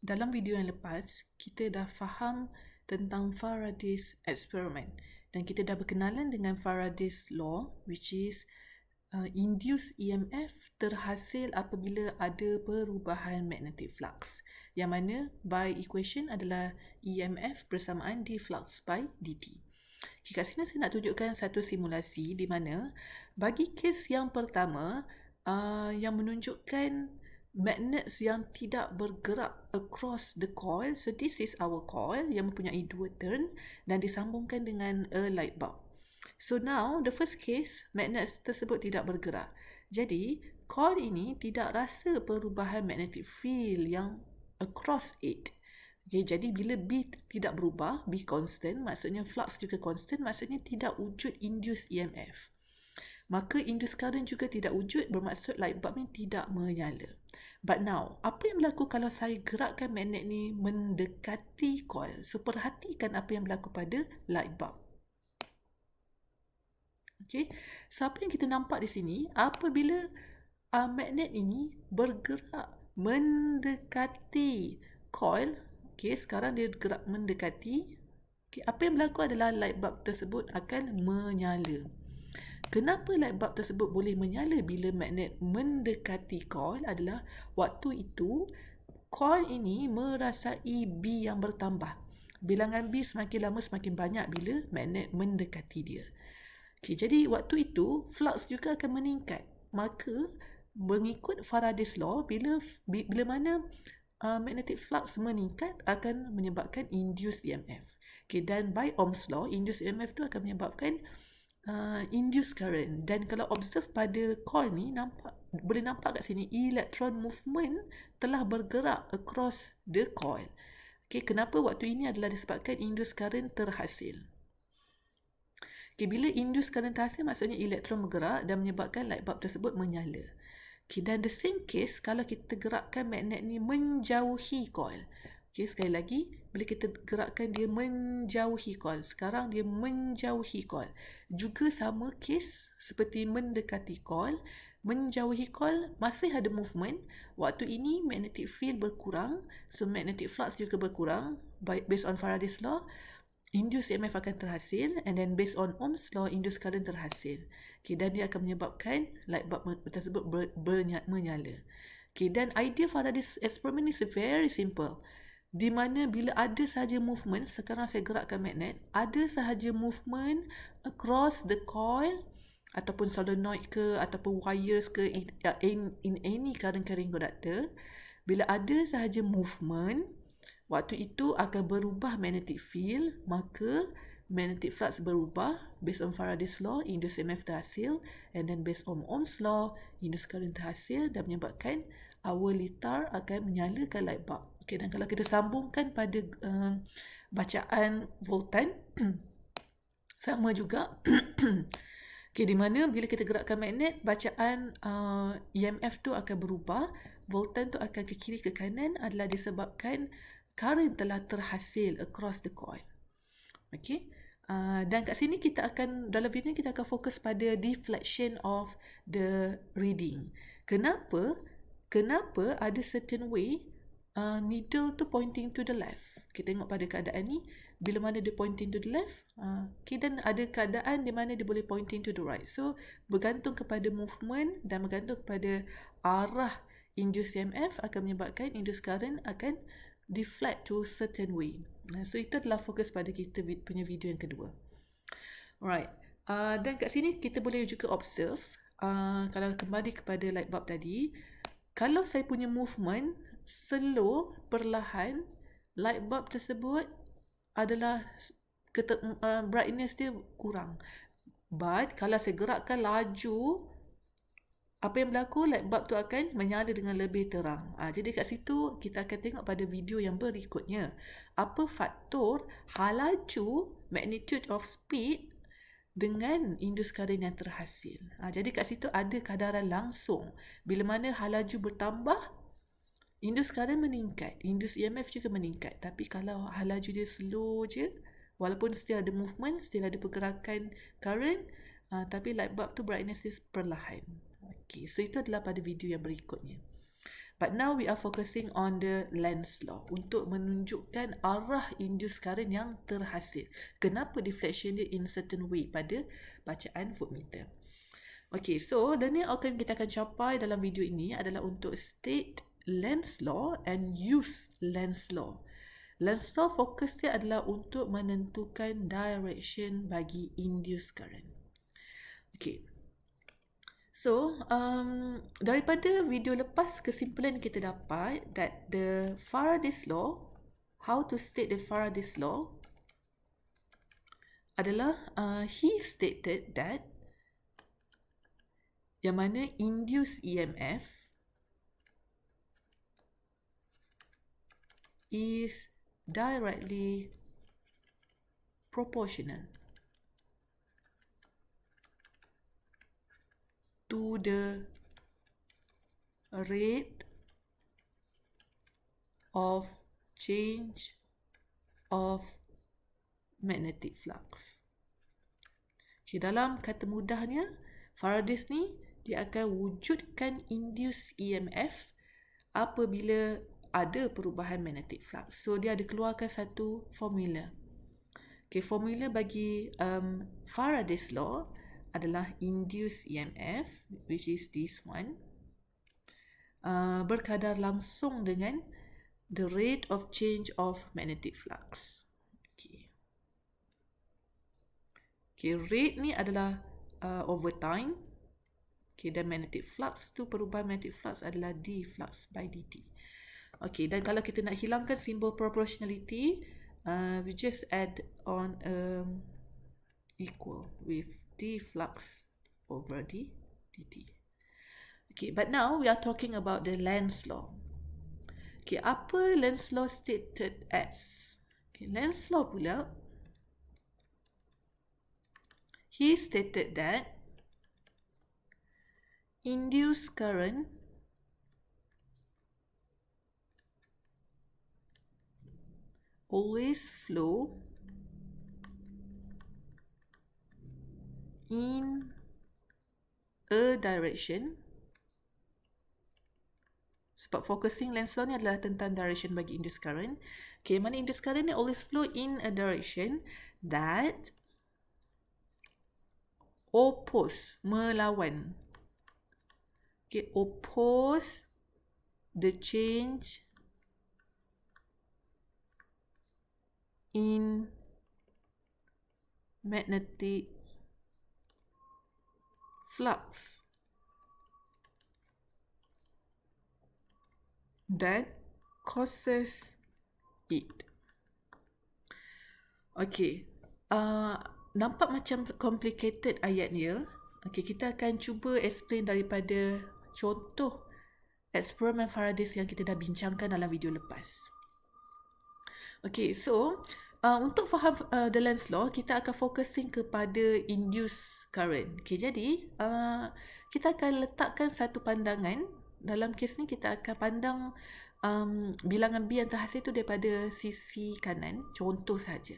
Dalam video yang lepas, kita dah faham tentang Faraday's experiment dan kita dah berkenalan dengan Faraday's law, which is induced EMF terhasil apabila ada perubahan magnetic flux, yang mana by equation adalah EMF bersamaan d flux by dt. Okay, kat sini saya nak tunjukkan satu simulasi di mana bagi kes yang pertama yang menunjukkan magnets yang tidak bergerak across the coil. So this is our coil yang mempunyai dua turn dan disambungkan dengan a light bulb. So now the first case, magnets tersebut tidak bergerak. Jadi coil ini tidak rasa perubahan magnetic field yang across it. Okay, jadi bila B tidak berubah, B constant, maksudnya flux juga constant, maksudnya tidak wujud induced EMF. Maka induced current juga tidak wujud, bermaksud light bulb ni tidak menyala. But now, apa yang berlaku kalau saya gerakkan magnet ni mendekati coil? So, perhatikan apa yang berlaku pada light bulb. Okay, so apa yang kita nampak di sini, apabila magnet ini bergerak mendekati coil, okay, sekarang dia gerak mendekati, okay, apa yang berlaku adalah light bulb tersebut akan menyala. Kenapa light bulb tersebut boleh menyala bila magnet mendekati coil adalah waktu itu coil ini merasai B yang bertambah. Bilangan B semakin lama semakin banyak bila magnet mendekati dia. Okay, jadi waktu itu flux juga akan meningkat. Maka mengikut Faraday's law, bila mana magnetic flux meningkat akan menyebabkan induced EMF. Okay, dan by Ohm's law, induced EMF tu akan menyebabkan induced current. Dan kalau observe pada coil ni, boleh nampak kat sini electron movement telah bergerak across the coil. Okay, kenapa waktu ini adalah disebabkan induced current terhasil. Okay, bila induced current terhasil, maksudnya elektron bergerak dan menyebabkan light bulb tersebut menyala. Okay, dan the same case kalau kita gerakkan magnet ni menjauhi coil. Okay, sekali lagi, bila kita gerakkan dia menjauhi coil, sekarang dia menjauhi coil. Juga sama case seperti mendekati coil, menjauhi coil masih ada movement. Waktu ini magnetic field berkurang, so magnetic flux juga berkurang. Based on Faraday's law, induced EMF akan terhasil, and then based on Ohm's law, induced current terhasil. Okay, dan dia akan menyebabkan light bulb tersebut menyala. Okay, dan idea Faraday's experiment is very simple. Di mana bila ada sahaja movement, sekarang saya gerakkan magnet, ada sahaja movement across the coil ataupun solenoid ke ataupun wires ke in any current carrying conductor, bila ada sahaja movement, waktu itu akan berubah magnetic field, maka magnetic flux berubah. Based on Faraday's law, induced EMF terhasil, and then based on Ohm's law, induced current terhasil dan menyebabkan our litar akan menyalakan light bulb. Okay, dan kalau kita sambungkan pada bacaan voltan, sama juga. Okay, di mana bila kita gerakkan magnet, bacaan EMF tu akan berubah. Voltan tu akan ke kiri ke kanan adalah disebabkan current telah terhasil across the coil. Okay. Dan kat sini kita akan, dalam video ni kita akan fokus pada deflection of the reading. Kenapa ada certain way needle tu pointing to the left. Kita tengok pada keadaan ni, bila mana dia pointing to the left, okay, dan ada keadaan di mana dia boleh pointing to the right. So, bergantung kepada movement dan bergantung kepada arah induced EMF akan menyebabkan induced current akan deflect to certain way. So, itu adalah fokus pada kita punya video yang kedua. Alright. Dan kat sini kita boleh juga observe, kalau kembali kepada light bulb tadi, kalau saya punya movement slow, perlahan, light bulb tersebut adalah brightness dia kurang. But kalau saya gerakkan laju, apa yang berlaku? Light bulb tu akan menyala dengan lebih terang. Jadi kat situ kita akan tengok pada video yang berikutnya, apa faktor hal laju, magnitude of speed dengan induced current yang terhasil. Jadi kat situ ada kadaran langsung. Bila mana hal laju bertambah, induced current meningkat, induced EMF juga meningkat. Tapi kalau hal laju dia slow je, walaupun still ada movement, still ada pergerakan current, tapi light bulb tu brightness dia perlahan. Okay, so itu adalah pada video yang berikutnya. But now we are focusing on the Lenz law untuk menunjukkan arah induced current yang terhasil. Kenapa deflection dia in certain way pada bacaan voltmeter. Okay, so learning outcome kita akan capai dalam video ini adalah untuk state Lenz law and use Lenz law. Lenz law fokus dia adalah untuk menentukan direction bagi induced current. Okay. So, daripada video lepas, kesimpulan kita dapat that the Faraday's law, how to state the Faraday's law adalah he stated that yang mana induced EMF is directly proportional to the rate of change of magnetic flux. Okay, dalam kata mudahnya, Faraday's ni dia akan wujudkan induced EMF apabila ada perubahan magnetic flux. So dia ada keluarkan satu formula. Okay, formula bagi Faraday's law adalah induced EMF, which is this one, berkadar langsung dengan the rate of change of magnetic flux. Okay, rate ni adalah over time. Okay, dan magnetic flux tu, perubahan magnetic flux adalah d flux by dt. Okay, dan kalau kita nak hilangkan simbol proportionality, we just add on equal with d flux over d dt. Okay, but now we are talking about the Lenz law. Okay, apa Lenz law stated as? Okay, Lenz law pula, he stated that induced current always flow in a direction. Sebab focusing Lenz law ni adalah tentang direction bagi induced current. Okay, mana induced current ni always flow in a direction that oppose, melawan. Okay, oppose the change in magnetic flux that causes it. Okay, nampak macam complicated ayat dia. Okay, kita akan cuba explain daripada contoh eksperimen Faraday yang kita dah bincangkan dalam video lepas. Okay, so untuk faham the Lenz law, kita akan focusing kepada induced current. Okay, jadi kita akan letakkan satu pandangan. Dalam kes ni kita akan pandang bilangan B yang terhasil tu daripada sisi kanan, contoh saja.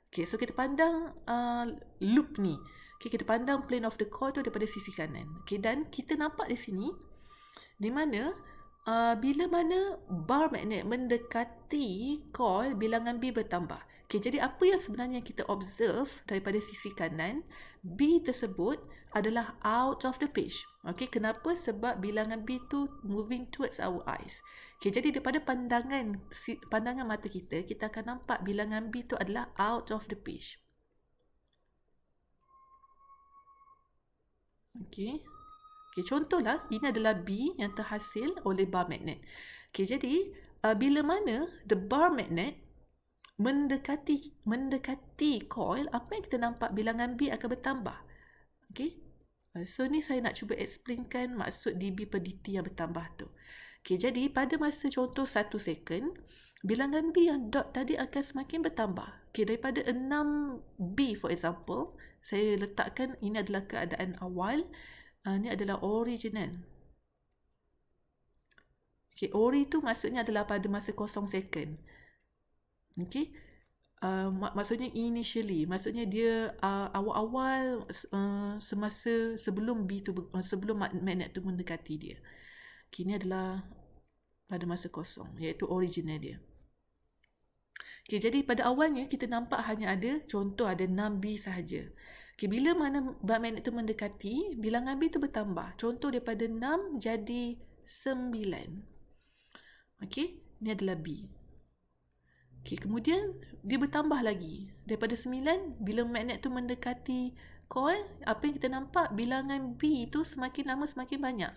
Okay, so kita pandang loop ni. Okay, kita pandang plane of the coil tu daripada sisi kanan. Okay, dan kita nampak di sini di mana bila mana bar magnet mendekati coil, bilangan B bertambah. Okay, jadi apa yang sebenarnya kita observe daripada sisi kanan, B tersebut adalah out of the page. Okay, kenapa? Sebab bilangan B tu moving towards our eyes. Okay, jadi daripada pandangan mata kita, kita akan nampak bilangan B tu adalah out of the page. Okay. Okay, contohlah, ini adalah B yang terhasil oleh bar magnet. Okay, jadi bila mana the bar magnet mendekati coil, apa yang kita nampak? Bilangan B akan bertambah. Okay. So, ni saya nak cuba explainkan maksud dB per dt yang bertambah tu. Okay, jadi pada masa contoh 1 second, bilangan B yang dot tadi akan semakin bertambah. Okay, daripada 6B for example, saya letakkan ini adalah keadaan awal. Ini adalah original. Okay, ori tu maksudnya adalah pada masa 0 second. Okay. Maksudnya initially, maksudnya dia awal-awal semasa sebelum B tu, sebelum magnet tu mendekati dia. Okay, ini adalah pada masa kosong, iaitu original dia. Okay, jadi pada awalnya kita nampak hanya ada, contoh ada 6B sahaja. Okay, bila mana bab magnet itu mendekati, bilangan B itu bertambah. Contoh daripada 6 jadi 9. Okay, ini adalah B. Okay, kemudian dia bertambah lagi. Daripada 9, bila magnet itu mendekati coil, apa yang kita nampak? Bilangan B itu semakin lama semakin banyak.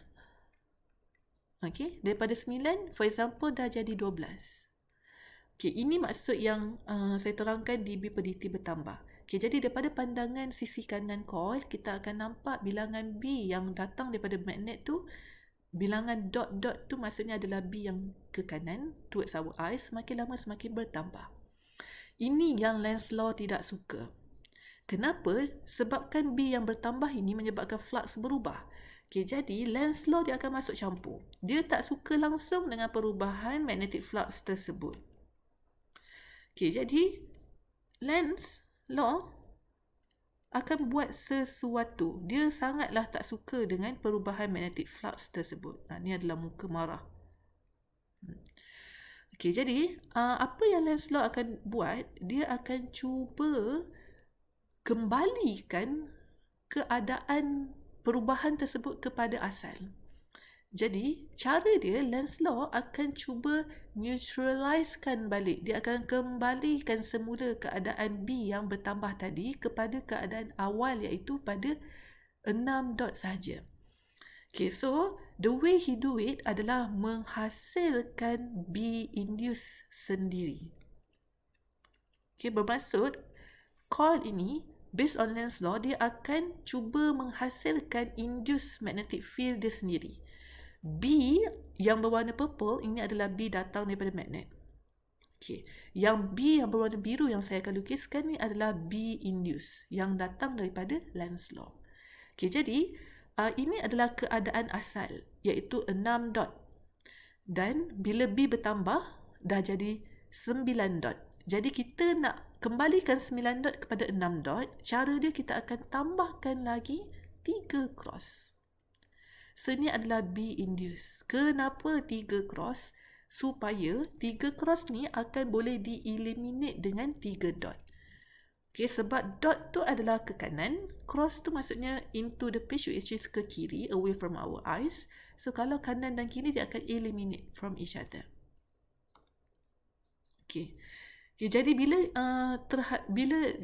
Okay, daripada 9, for example, dah jadi 12. Okay, ini maksud yang saya terangkan di B per dt bertambah. Okay, jadi daripada pandangan sisi kanan coil, kita akan nampak bilangan B yang datang daripada magnet tu, bilangan dot-dot tu maksudnya adalah B yang ke kanan, towards our eyes, semakin lama semakin bertambah. Ini yang Lenz law tidak suka. Kenapa? Sebabkan B yang bertambah ini menyebabkan flux berubah. Okay, jadi Lenz law dia akan masuk campur. Dia tak suka langsung dengan perubahan magnetic flux tersebut. Okay, jadi Lenz law akan buat sesuatu. Dia sangatlah tak suka dengan perubahan magnetic flux tersebut. Ini adalah muka marah. Okay, jadi apa yang Lenz law akan buat? Dia akan cuba kembalikan keadaan perubahan tersebut kepada asal. Jadi, cara dia, Lenz law akan cuba neutralizekan balik. Dia akan kembalikan semula keadaan B yang bertambah tadi kepada keadaan awal, iaitu pada 6 dot sahaja. Okay, so the way he do it adalah menghasilkan B induced sendiri. Okay, bermaksud coil ini, based on Lenz law, dia akan cuba menghasilkan induced magnetic field dia sendiri. B yang berwarna purple ini adalah B datang daripada magnet. Okay. Yang B yang berwarna biru yang saya akan lukiskan ni adalah B induced yang datang daripada Lenz law. Okay, jadi ini adalah keadaan asal, iaitu 6 dot. Dan bila B bertambah, dah jadi 9 dot. Jadi kita nak kembalikan 9 dot kepada 6 dot, cara dia kita akan tambahkan lagi 3 cross. So, ini adalah B induced. Kenapa 3 cross? Supaya 3 cross ni akan boleh di-eliminate dengan 3 dot. Okay, sebab dot tu adalah ke kanan, cross tu maksudnya into the pitch, which is ke kiri, away from our eyes. So, kalau kanan dan kiri, dia akan eliminate from each other. Okay. Okay, jadi bila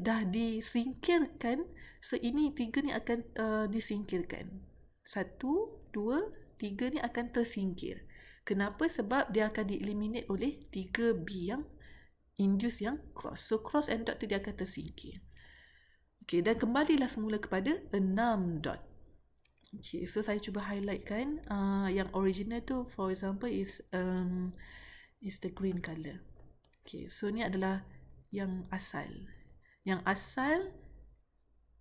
dah disingkirkan, so ini 3 ni akan disingkirkan. 1, 2, 3 ni akan tersingkir. Kenapa? Sebab dia akan di-eliminate oleh 3B yang induce yang cross. So, cross and dot tu dia akan tersingkir. Okay, dan kembalilah semula kepada 6 dot. Okay, so saya cuba highlightkan yang original tu, for example, is the green color. Okay, so ni adalah yang asal. Yang asal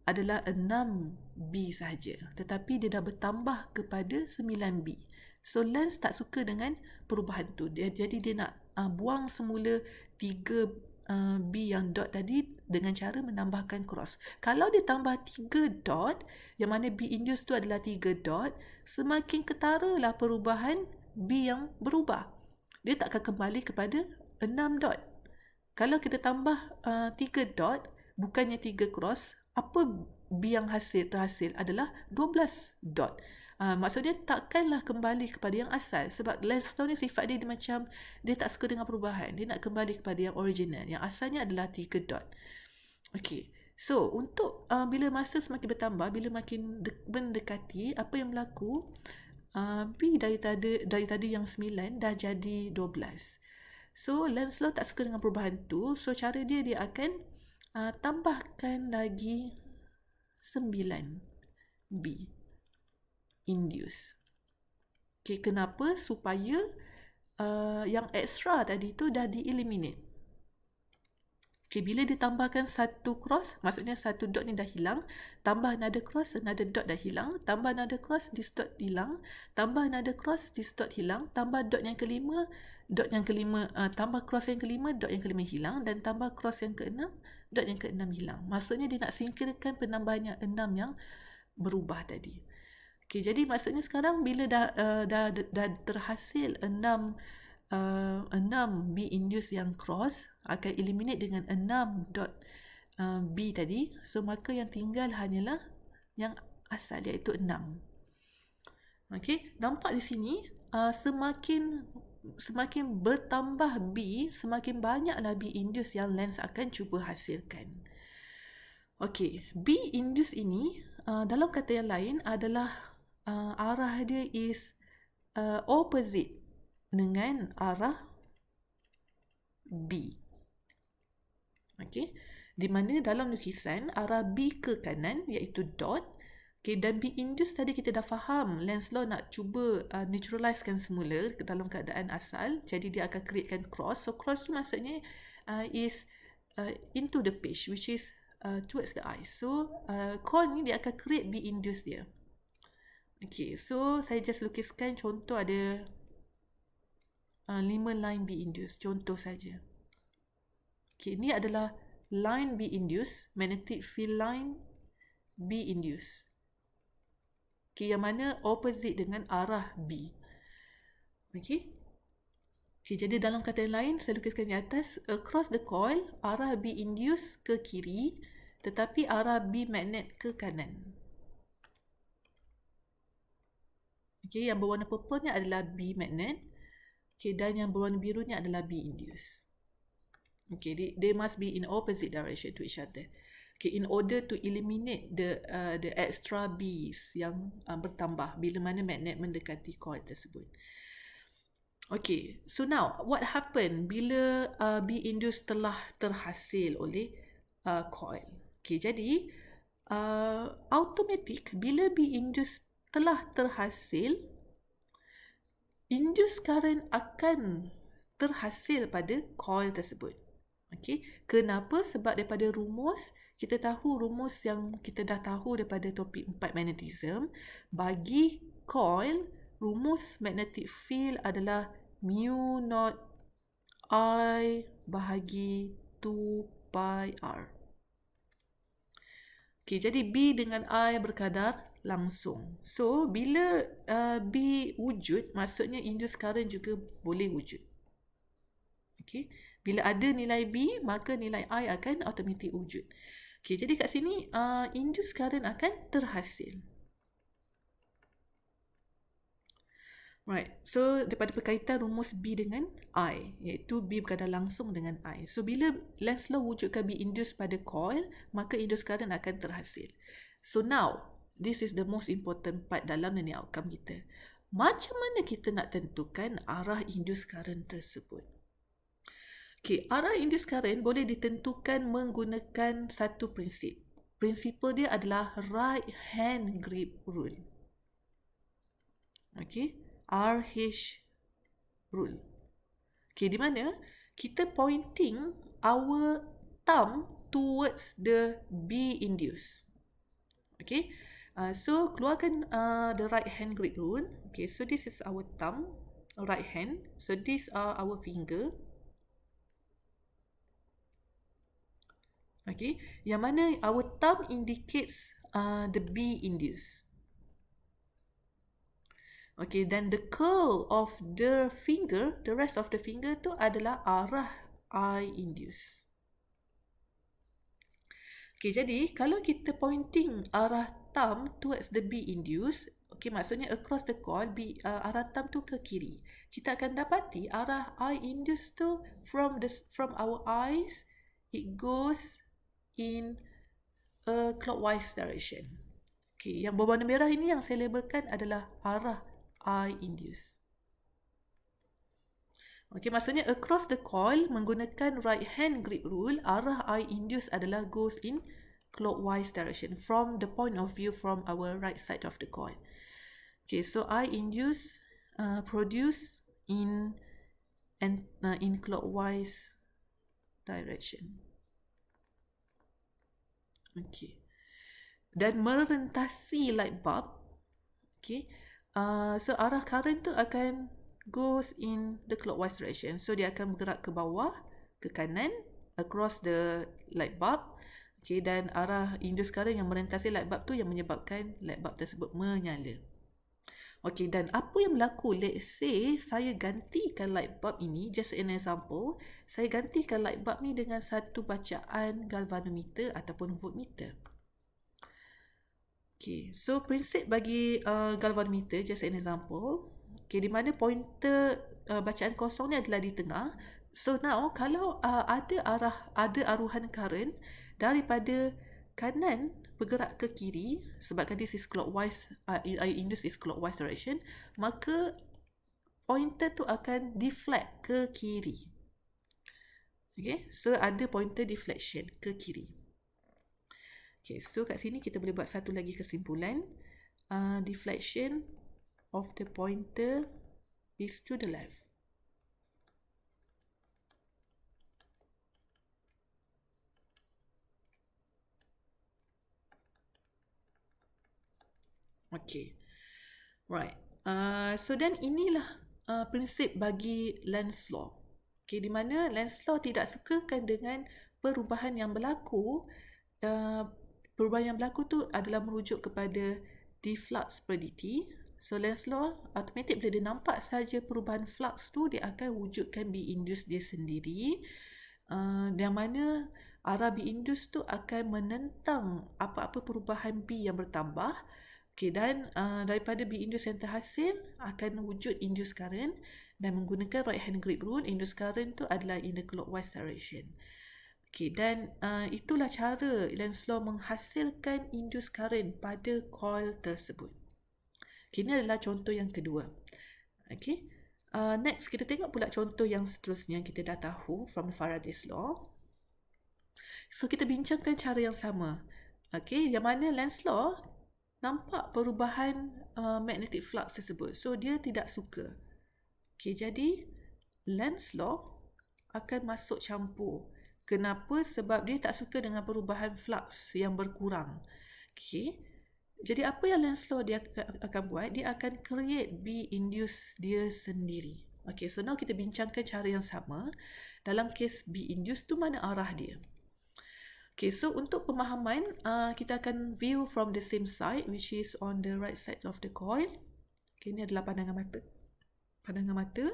adalah 6B sahaja, tetapi dia dah bertambah kepada 9B. So, Lenz tak suka dengan perubahan tu. Jadi dia nak buang semula 3B yang dot tadi dengan cara menambahkan cross. Kalau dia tambah 3 dot, yang mana B induced tu adalah 3 dot, semakin ketara lah perubahan B yang berubah. Dia tak akan kembali kepada 6 dot. Kalau kita tambah 3 dot, bukannya 3 cross, apa B yang terhasil adalah 12 dot. Maksudnya takkanlah kembali kepada yang asal, sebab Lenz law ni sifat dia macam dia tak suka dengan perubahan. Dia nak kembali kepada yang original. Yang asalnya adalah 3 dot. Okay. So, untuk bila masa semakin bertambah, bila makin mendekati, apa yang berlaku? B dari tadi yang 9 dah jadi 12. So, Lenz law tak suka dengan perubahan tu. So, cara dia akan tambahkan lagi 9B induce. Okay, kenapa? Supaya yang extra tadi tu dah di-eliminate. Okay, bila ditambahkan satu cross, maksudnya satu dot ni dah hilang, tambah another cross, another dot dah hilang, tambah another cross, this dot hilang, tambah another cross, this dot hilang, tambah dot yang kelima, tambah cross yang kelima, dot yang kelima hilang, dan tambah cross yang keenam, dot yang keenam hilang. Maksudnya dia nak singkirkan penambahan yang 6 yang berubah tadi. Okay, jadi maksudnya sekarang bila dah terhasil 6 6 B induced yang cross akan eliminate dengan 6 dot B tadi. So maka yang tinggal hanyalah yang asal, iaitu 6. Okey, nampak di sini semakin bertambah B, semakin banyaklah B induced yang lens akan cuba hasilkan. Okey, B induced ini dalam kata yang lain adalah arah dia is opposite dengan arah B. Okey, di mana dalam lukisan arah B ke kanan iaitu dot. Okay, dan B induced tadi kita dah faham Lenz law nak cuba naturalizekan semula dalam keadaan asal, jadi dia akan createkan cross. So cross tu maksudnya is into the page, which is towards the eye. So coil ni dia akan create B induced dia. Okay, so saya just lukiskan contoh ada 5 line B induced, contoh saja. Okay, ni adalah line B induced, magnetic field line B induced. Okay, yang mana opposite dengan arah B. Okay. Okay, jadi dalam kata yang lain, saya lukiskan di atas, across the coil, arah B induced ke kiri, tetapi arah B magnet ke kanan. Okay, yang berwarna purple ni adalah B magnet. Okay, dan yang berwarna biru ni adalah B induced. Okay, they must be in opposite direction to each other. Okay, in order to eliminate the extra B's yang bertambah bila mana magnet mendekati coil tersebut. Okay, so now what happen bila B induced telah terhasil oleh coil? Okay, jadi automatic bila B induced telah terhasil, induced current akan terhasil pada coil tersebut. Okay, kenapa? Sebab daripada rumus, kita tahu rumus yang kita dah tahu daripada topik 4 magnetism. Bagi coil, rumus magnetic field adalah mu naught I bahagi 2 pi R. Okay, jadi B dengan I berkadar langsung. So, bila B wujud, maksudnya induced current juga boleh wujud. Okay, bila ada nilai B, maka nilai I akan automatik wujud. Okay, jadi kat sini induced current akan terhasil. Right, so daripada perkaitan rumus B dengan I, iaitu B berkadar langsung dengan I. So bila Lenz law wujudkan B induced pada coil, maka induced current akan terhasil. So now, this is the most important part dalam learning outcome kita. Macam mana kita nak tentukan arah induced current tersebut? Okay, arah induced current boleh ditentukan menggunakan satu prinsip. Prinsipal dia adalah right hand grip rule. Okay, RH rule. Okay, di mana kita pointing our thumb towards the B induced. Okay, so keluarkan the right hand grip rule. Okay, so this is our thumb, right hand. So these are our finger. Okay, yang mana our thumb indicates the B induced. Okay, then the curl of the finger, the rest of the finger tu adalah arah I induced. Okay, jadi kalau kita pointing arah thumb towards the B induced, okay, maksudnya across the coil, arah thumb tu ke kiri. Kita akan dapati arah I induced tu from our eyes, it goes in a clockwise direction. Okay, yang berwarna merah ini yang saya labelkan adalah arah I induced. Okay, maksudnya across the coil menggunakan right hand grip rule, arah I induced adalah goes in clockwise direction from the point of view from our right side of the coil. Okay, so I induced produce in clockwise direction. Okay, dan merentasi light bulb. Okay, so arah current tu akan goes in the clockwise direction. So dia akan bergerak ke bawah, ke kanan, across the light bulb. Okay, dan arah induced current yang merentasi light bulb tu yang menyebabkan light bulb tersebut menyala. Okay, dan apa yang berlaku? Let's say saya gantikan light bulb ini, just an example, saya gantikan light bulb ni dengan satu bacaan galvanometer ataupun voltmeter. Okay, so prinsip bagi galvanometer, just an example, okay, di mana pointer bacaan kosong ni adalah di tengah. So now, kalau ada aruhan current daripada kanan bergerak ke kiri, sebabkan this is clockwise, induce is clockwise direction, maka pointer tu akan deflect ke kiri. Okay, so ada pointer deflection ke kiri. Okay, so kat sini kita boleh buat satu lagi kesimpulan. Deflection of the pointer is to the left. Okay, right. So then inilah prinsip bagi Lenz law. Okay, di mana Lenz law tidak sukakan dengan perubahan yang berlaku. Perubahan yang berlaku tu adalah merujuk kepada d flux per dt. So Lenz law automatik bila dia nampak saja perubahan flux tu, dia akan wujudkan B induced dia sendiri. Yang mana arah B induced tu akan menentang apa-apa perubahan B yang bertambah. Okay, dan daripada B induced yang terhasil akan wujud induced current, dan menggunakan right hand grip rule, induced current tu adalah in the clockwise direction. Okay, dan itulah cara Lenz law menghasilkan induced current pada coil tersebut. Okay, ini adalah contoh yang kedua. Okay, next kita tengok pula contoh yang seterusnya yang kita dah tahu from Faraday's law. So kita bincangkan cara yang sama. Okay, yang mana Lenz law nampak perubahan magnetic flux tersebut. So dia tidak suka. Okay, jadi Lenz law akan masuk campur. Kenapa? Sebab dia tak suka dengan perubahan flux yang berkurang. Okay, jadi apa yang Lenz law dia akan buat? Dia akan create B induced dia sendiri. Okay, so now kita bincangkan cara yang sama. Dalam kes B induced tu mana arah dia? Okay, so untuk pemahaman, kita akan view from the same side, which is on the right side of the coil. Okay, ini adalah pandangan mata. Pandangan mata.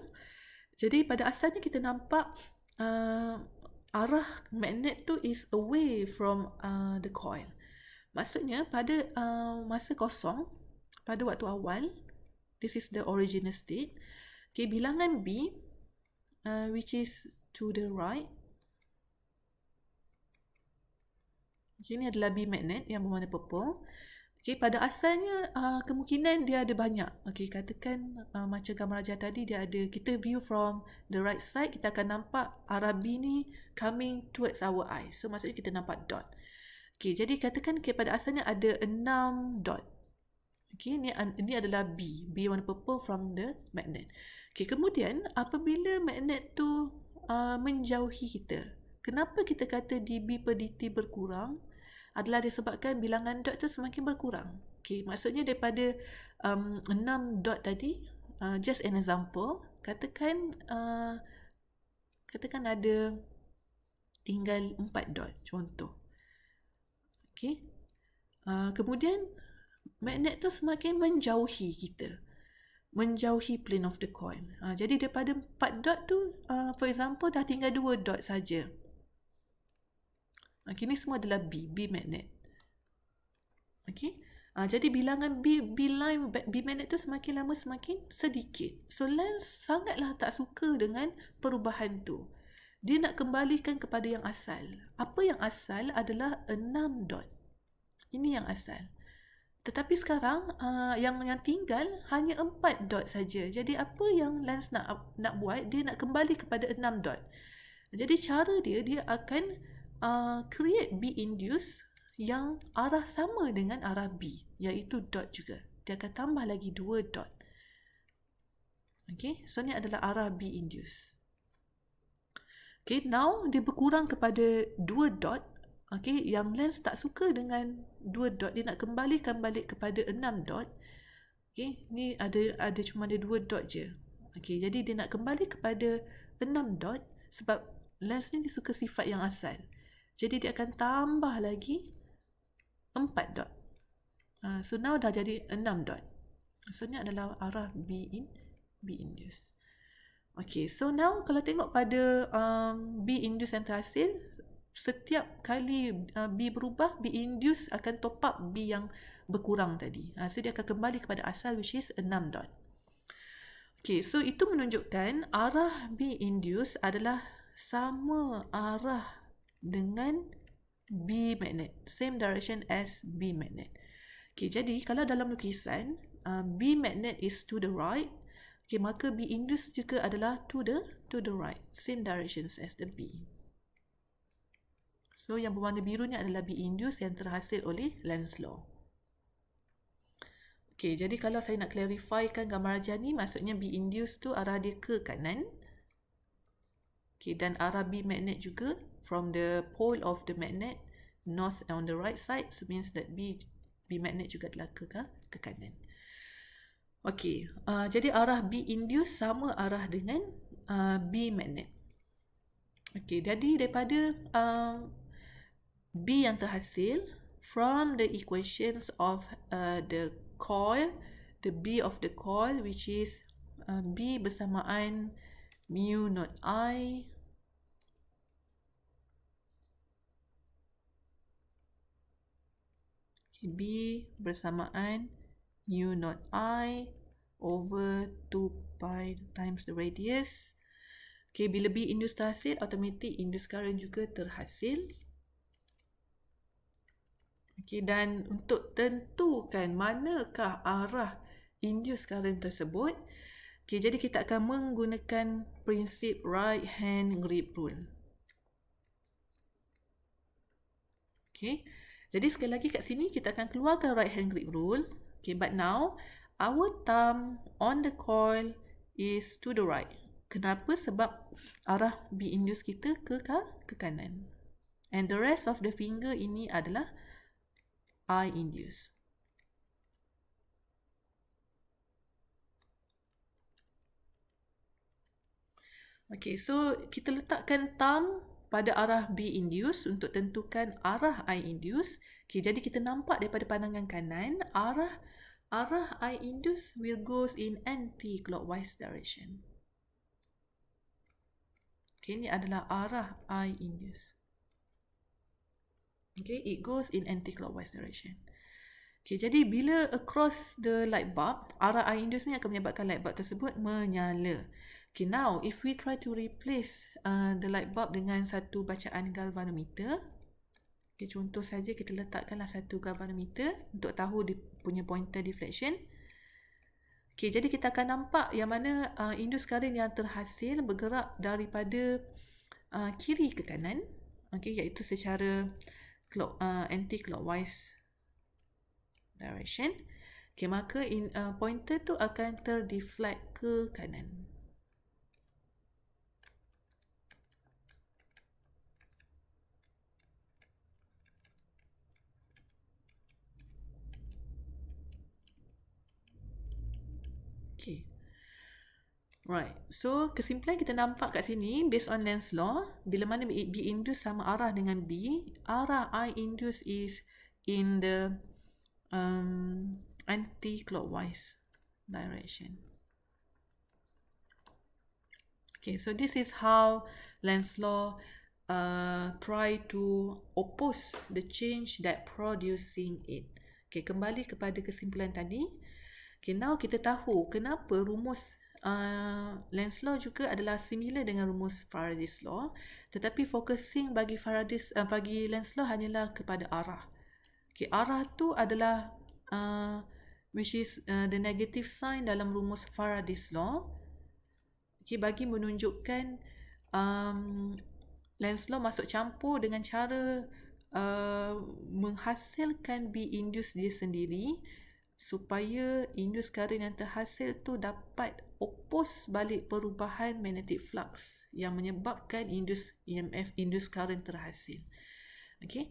Jadi pada asalnya kita nampak arah magnet tu is away from the coil. Maksudnya pada masa kosong, pada waktu awal, this is the original state. Okay, bilangan B, which is to the right. Okay, ini adalah B magnet yang berwarna purple. Okay, pada asalnya kemungkinan dia ada banyak. Okay, katakan macam gambar ajar tadi, dia ada, kita view from the right side, kita akan nampak arah B ni coming towards our eyes. So maksudnya kita nampak dot. Okay, jadi katakan pada asalnya ada 6 dot. Okay, ini adalah B warna purple from the magnet. Okay, kemudian apabila magnet tu menjauhi kita, kenapa kita kata dB per dt berkurang? Adalah disebabkan bilangan dot tu semakin berkurang. Okay, maksudnya daripada 6 dot tadi, just an example, katakan ada tinggal 4 dot, contoh. Okay, kemudian magnet tu semakin menjauhi kita, menjauhi plane of the coil. Jadi daripada 4 dot tu, for example, dah tinggal 2 dot saja. Okay, ini semua adalah B magnet. Okay, jadi bilangan B magnet tu semakin lama semakin sedikit. So Lenz sangatlah tak suka dengan perubahan tu. Dia nak kembalikan kepada yang asal. Apa yang asal adalah 6 dot. Ini yang asal. Tetapi sekarang yang tinggal hanya 4 dot saja. Jadi apa yang Lenz nak buat, dia nak kembali kepada 6 dot. Jadi cara dia akan create B induced yang arah sama dengan arah B, iaitu dot juga. Dia akan tambah lagi 2 dot. Okay, so ni adalah arah B induced. Okay, now dia berkurang kepada 2 dot. Okay, yang Lenz tak suka dengan 2 dot, dia nak kembalikan balik kepada 6 dot. Okay, ni ada cuma ada 2 dot je. Okay, jadi dia nak kembali kepada 6 dot sebab Lenz ni dia suka sifat yang asal. Jadi dia akan tambah lagi 4 dot. So now dah jadi 6 dot. Maksudnya adalah arah B induced. Okay, so now kalau tengok pada B induced yang terhasil, setiap kali B berubah, B induced akan top up B yang berkurang tadi. So dia akan kembali kepada asal, which is 6 dot. Okay, so itu menunjukkan arah B induced adalah sama arah dengan B magnet. Same direction as B magnet. Okay, jadi kalau dalam lukisan, B magnet is to the right, okay, maka B induced juga adalah to the right. Same directions as the B. So, yang berwarna biru ni adalah B induced yang terhasil oleh Lenz law. Okay, jadi kalau saya nak clarifikan gambar ajar ni, maksudnya B induced tu arah dia ke kanan. Okay, dan arah B magnet juga from the pole of the magnet north on the right side, so means that B magnet juga adalah ke kanan. Okay, jadi arah B induced sama arah dengan B magnet. Okay, jadi daripada B yang terhasil from the equations of the coil, the B of the coil, which is B bersamaan mu not I B bersamaan mu not I over 2 pi times the radius. Okay, bila B induced terhasil, automatic induced current juga terhasil. Okay, dan untuk tentukan manakah arah induced current tersebut, okay, jadi kita akan menggunakan prinsip right hand grip rule. Okay, jadi sekali lagi kat sini kita akan keluarkan right hand grip rule. Okay, but now our thumb on the coil is to the right. Kenapa? Sebab arah B induced kita ke kanan. And the rest of the finger ini adalah I induced. Okay, so kita letakkan thumb pada arah B induced untuk tentukan arah I induced. Okay, jadi kita nampak daripada pandangan kanan, arah I induced will goes in anti-clockwise direction. Okay, ini adalah arah I induced. Okay, it goes in anti-clockwise direction. Okay, jadi bila across the light bulb, arah I induced ni akan menyebabkan light bulb tersebut menyala. Okay, now if we try to replace the light bulb dengan satu bacaan galvanometer, okay, contoh saja kita letakkanlah satu galvanometer untuk tahu dia punya pointer deflection. Okay, jadi kita akan nampak yang mana induced current yang terhasil bergerak daripada kiri ke kanan, okay, iaitu secara anti-clockwise direction. Okay, maka pointer tu akan terdeflect ke kanan. Okay. Right. So, kesimpulan kita nampak kat sini, based on Lenz law, bila mana B induced sama arah dengan B, arah I induced is in the anti-clockwise direction. Okay, so this is how Lenz law try to oppose the change that producing it. Okay, kembali kepada kesimpulan tadi. Okay, now kita tahu kenapa rumus Lenz law juga adalah similar dengan rumus Faraday's law, tetapi focusing bagi Lenz law hanyalah kepada arah. Okay, arah tu adalah which is the negative sign dalam rumus Faraday's law. Okay, bagi menunjukkan Lenz law masuk campur dengan cara menghasilkan B induced dia sendiri, supaya induced current yang terhasil tu dapat oppose balik perubahan magnetic flux yang menyebabkan induced EMF, induced current terhasil. Okay.